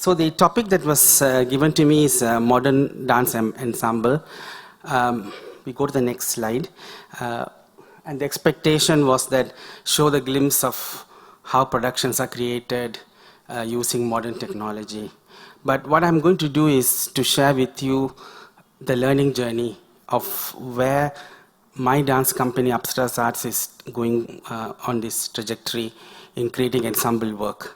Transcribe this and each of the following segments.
So the topic that was given to me is Modern Dance Ensemble. We go to the next slide. And the expectation was that show the glimpse of how productions are created using modern technology. But what I'm going to do is to share with you the learning journey of where my dance company, Apsaras Arts, is going on this trajectory in creating ensemble work.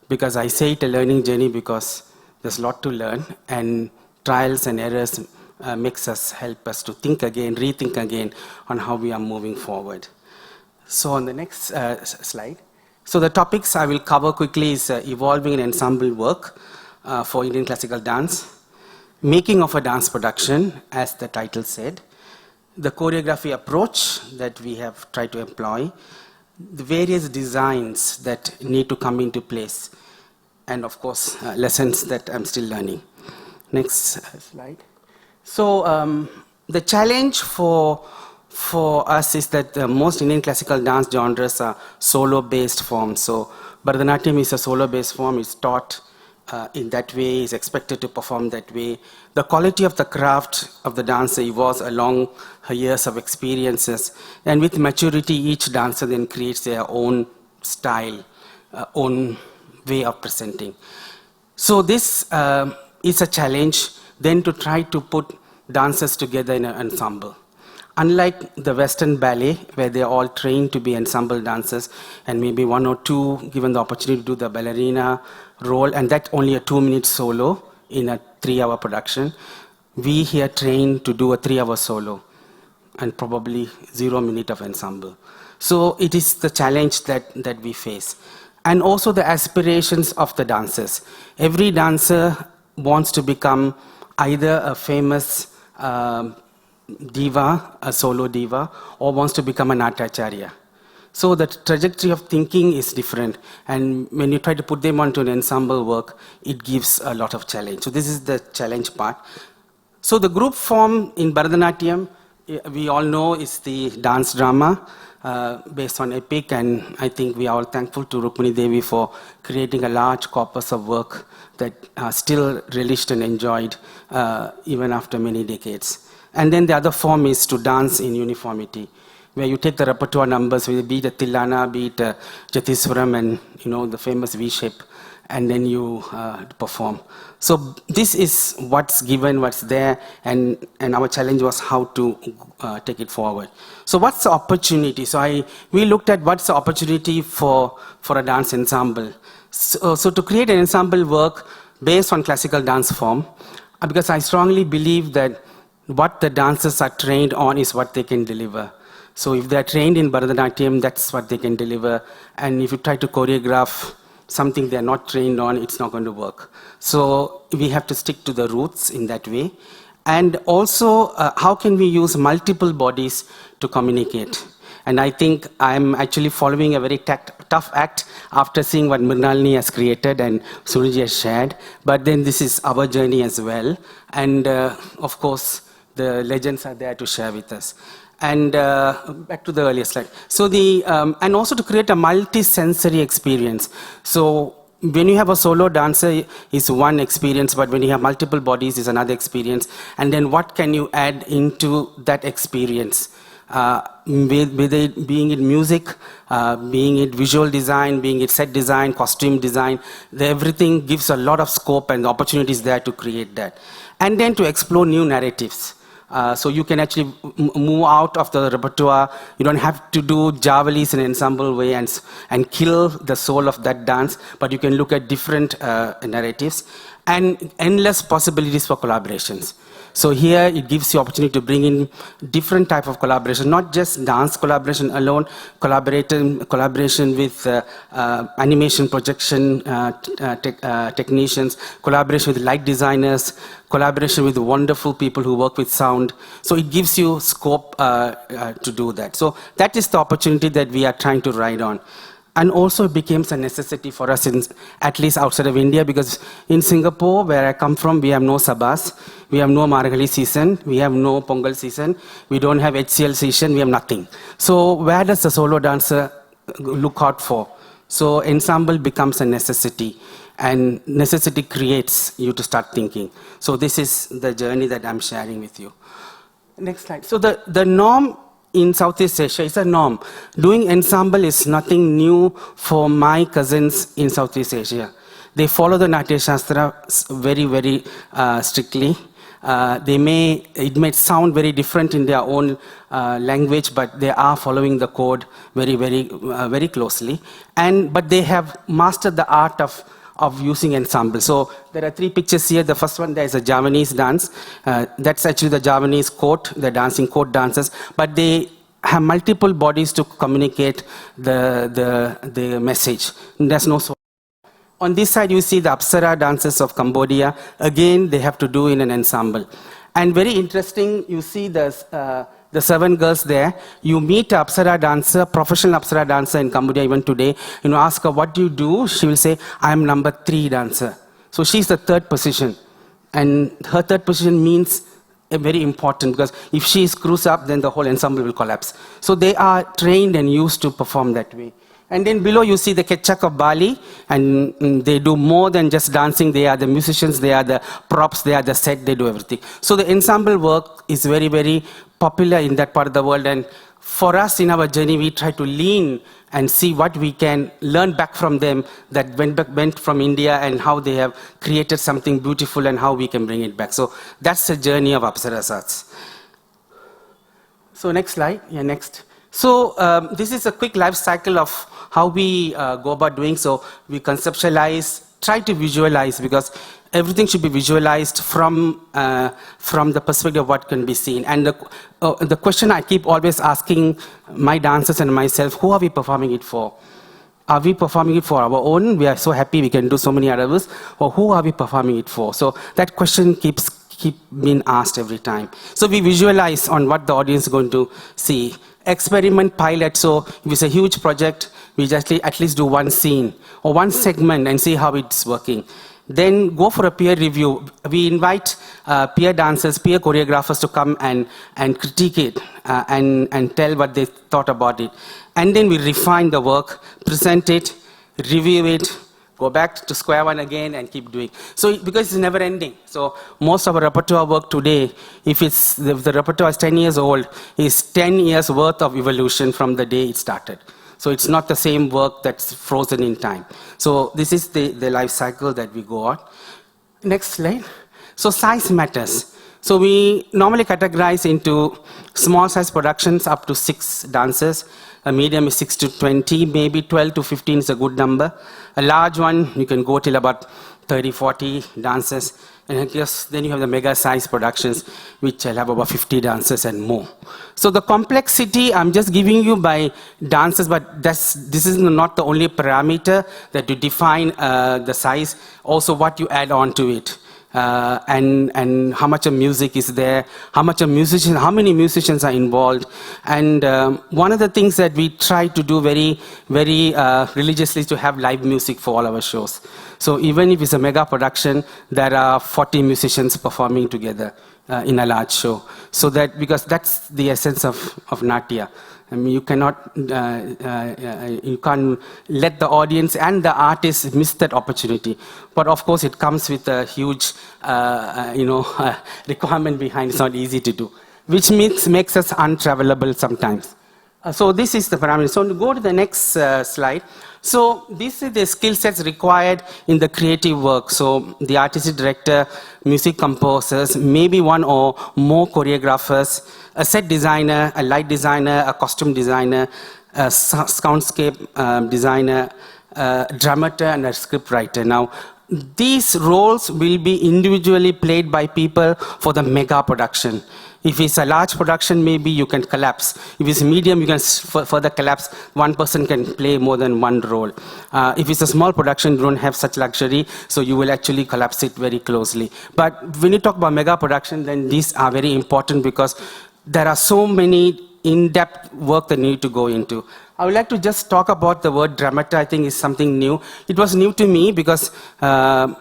Because I say it a learning journey because there's a lot to learn, and trials and errors help us to think again, rethink again on how we are moving forward. So on the next slide. So the topics I will cover quickly is evolving an ensemble work for Indian classical dance, making of a dance production, as the title said, the choreography approach that we have tried to employ, the various designs that need to come into place, and of course, lessons that I'm still learning. Next slide. So the challenge for us is that most Indian classical dance genres are solo-based forms. So Bharatanatyam is a solo-based form. It's taught in that way, is expected to perform that way. The quality of the craft of the dancer evolves along her years of experiences. And with maturity, each dancer then creates their own style, own way of presenting. So this is a challenge then to try to put dancers together in an ensemble. Unlike the Western ballet, where they're all trained to be ensemble dancers, and maybe one or two given the opportunity to do the ballerina role, and that's only a 2-minute solo in a 3-hour production, we here train to do a 3-hour solo and probably 0 minute of ensemble. So it is the challenge that we face. And also the aspirations of the dancers. Every dancer wants to become either a famous diva, a solo diva, or wants to become a Natyacharya. So the trajectory of thinking is different. And when you try to put them onto an ensemble work, it gives a lot of challenge. So this is the challenge part. So the group form in Bharatanatyam, we all know, is the dance drama based on epic, and I think we are all thankful to Rukmini Devi for creating a large corpus of work that are still relished and enjoyed even after many decades. And then the other form is to dance in uniformity, where you take the repertoire numbers, be it a Tillana, be it a Jatiswaram, and the famous V-shape, and then you perform. So this is what's given, what's there, and our challenge was how to take it forward. So what's the opportunity? So we looked at what's the opportunity for a dance ensemble. So to create an ensemble work based on classical dance form, because I strongly believe that what the dancers are trained on is what they can deliver. So if they're trained in Bharatanatyam, that's what they can deliver. And if you try to choreograph something they're not trained on, it's not going to work. So we have to stick to the roots in that way. And also, how can we use multiple bodies to communicate? And I think I'm actually following a very tough act after seeing what Mrinalini has created and Srinidhi has shared. But then this is our journey as well. And of course, the legends are there to share with us. And back to the earlier slide. So and also to create a multi-sensory experience. So when you have a solo dancer, it's one experience, but when you have multiple bodies, it's another experience. And then what can you add into that experience? Being it music, being it visual design, being it set design, costume design, everything gives a lot of scope and opportunities there to create that. And then to explore new narratives. So you can actually move out of the repertoire. You don't have to do javalis in an ensemble way and kill the soul of that dance, but you can look at different narratives and endless possibilities for collaborations. So here it gives you opportunity to bring in different type of collaboration, not just dance collaboration alone, collaboration with animation projection technicians, collaboration with light designers, collaboration with wonderful people who work with sound. So it gives you scope to do that. So that is the opportunity that we are trying to ride on. And also it becomes a necessity for us, at least outside of India, because in Singapore, where I come from, we have no Sabhas, we have no Margali season, we have no Pongal season, we don't have HCL season, we have nothing. So where does the solo dancer look out for? So ensemble becomes a necessity. and necessity creates you to start thinking. So this is the journey that I'm sharing with you. Next slide. So the norm in Southeast Asia is a norm. Doing ensemble is nothing new for my cousins in Southeast Asia. They follow the Natya Shastra very, very strictly. It may sound very different in their own language, but they are following the code very, very closely. But they have mastered the art of using ensemble. So there are 3 pictures here. The first one, there is a Javanese dance. That's actually the Javanese court, the dancing court dancers. But they have multiple bodies to communicate the message. There's no. On this side, you see the Apsara dancers of Cambodia. Again, they have to do in an ensemble. And very interesting, you see the 7 girls there. You meet an Apsara dancer, professional Apsara dancer in Cambodia even today. You ask her, what do you do? She will say, I'm number 3 dancer. So she's the 3rd position. And her 3rd position means very important, because if she screws up, then the whole ensemble will collapse. So they are trained and used to perform that way. And then below you see the Ketchak of Bali, and they do more than just dancing. They are the musicians, they are the props, they are the set, they do everything. So the ensemble work is very, very popular in that part of the world. And for us in our journey, we try to lean and see what we can learn back from them that went from India, and how they have created something beautiful and how we can bring it back. So that's the journey of Apsaras Arts. So next slide, yeah, next. So this is a quick life cycle of how we go about doing. So we conceptualize, try to visualize, because everything should be visualized from the perspective of what can be seen. And the question I keep always asking my dancers and myself, who are we performing it for? Are we performing it for our own? We are so happy we can do so many others. Or who are we performing it for? So that question keep being asked every time. So we visualize on what the audience is going to see. Experiment, pilot. So if it's a huge project, we just at least do one scene or one segment and see how it's working. Then go for a peer review. We invite peer dancers, peer choreographers to come and critique it and tell what they thought about it. And then we refine the work, present it, review it, go back to square one again and keep doing. So because it's never ending. So most of our repertoire work today, if the repertoire is 10 years old, is 10 years worth of evolution from the day it started. So it's not the same work that's frozen in time. So this is the life cycle that we go on. Next slide. So size matters. So we normally categorize into small size productions up to 6 dancers. A medium is 6 to 20, maybe 12 to 15 is a good number. A large one, you can go till about 30, 40 dancers. And I guess then you have the mega size productions, which will have about 50 dancers and more. So the complexity I'm just giving you by dancers, but this is not the only parameter that you define the size, also what you add on to it. And how much of music is there, how many musicians are involved. And one of the things that we try to do very, very religiously is to have live music for all our shows. So even if it's a mega production, there are 40 musicians performing together in a large show. So that, because that's the essence of Natya. I mean, you can't let the audience and the artist miss that opportunity. But of course, it comes with a huge, requirement behind. It's not easy to do, which makes us untravelable sometimes. So this is the parameter. So to go to the next slide. So these are the skill sets required in the creative work. So the artistic director, music composers, maybe one or more choreographers, a set designer, a light designer, a costume designer, a soundscape designer, a dramaturg, and a script writer. Now, these roles will be individually played by people for the mega production. If it's a large production, maybe you can collapse. If it's medium, you can further collapse. One person can play more than one role. If it's a small production, you don't have such luxury, so you will actually collapse it very closely. But when you talk about mega production, then these are very important because there are so many in-depth work that need to go into. I would like to just talk about the word dramaturg. I think is something new. It was new to me because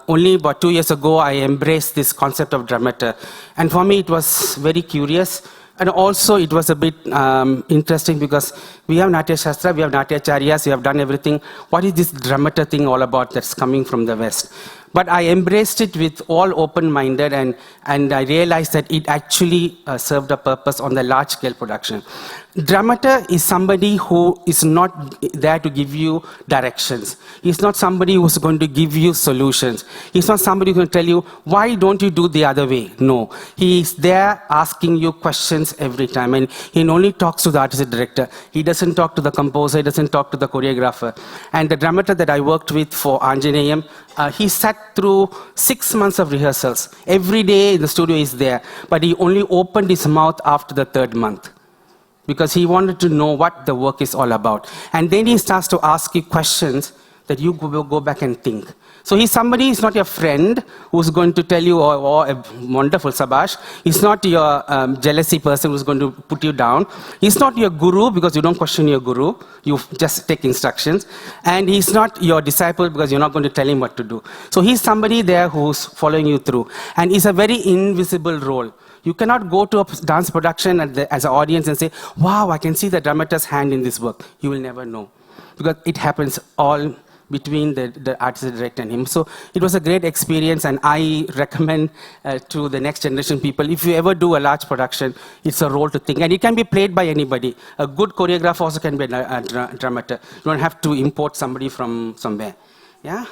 only about 2 years ago I embraced this concept of dramaturg. And for me it was very curious And also it was a bit interesting because we have Natya Shastra, we have Natya Charyas, we have done everything. What is this dramata thing all about that's coming from the West? But I embraced it with all open-minded, and I realized that it actually served a purpose on the large-scale production. Dramata is somebody who is not there to give you directions. He's not somebody who's going to give you solutions. He's not somebody who's going to tell you, why don't you do the other way? No. He's there asking you questions every time, and he only talks to the artistic director. He doesn't talk to the composer, he doesn't talk to the choreographer. And the dramata that I worked with for Anjaneyam, he sat through 6 months of rehearsals. Every day the studio is there, but he only opened his mouth after the 3rd month, because he wanted to know what the work is all about. And then he starts to ask you questions that you go back and think. So he's somebody, he's not your friend who's going to tell you, oh, a wonderful sabash. He's not your jealousy person who's going to put you down. He's not your guru, because you don't question your guru. You just take instructions. And he's not your disciple, because you're not going to tell him what to do. So he's somebody there who's following you through. And it's a very invisible role. You cannot go to a dance production as an audience and say, wow, I can see the dramaturg's hand in this work. You will never know, because it happens all between the artistic director and him. So it was a great experience, and I recommend to the next generation people, if you ever do a large production, it's a role to think. And it can be played by anybody. A good choreographer also can be a dramaturg. You don't have to import somebody from somewhere. Yeah?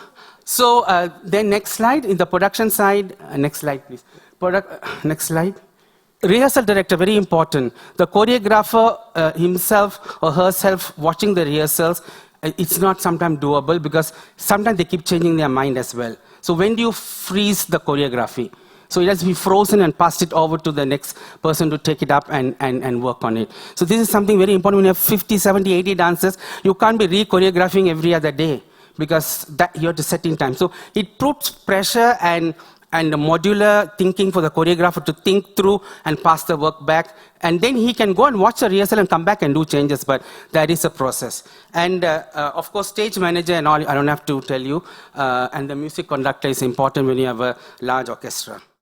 So then next slide, in the production side, next slide please. Next slide. Rehearsal director, very important. The choreographer himself or herself watching the rehearsals, it's not sometimes doable, because sometimes they keep changing their mind as well. So when do you freeze the choreography? So it has to be frozen and passed it over to the next person to take it up and work on it. So this is something very important. When you have 50, 70, 80 dancers, you can't be re-choreographing every other day, because that you have to set in time. So it puts pressure and modular thinking for the choreographer to think through and pass the work back. And then he can go and watch the rehearsal and come back and do changes, but that is a process. And of course, stage manager and all, I don't have to tell you. And the music conductor is important when you have a large orchestra.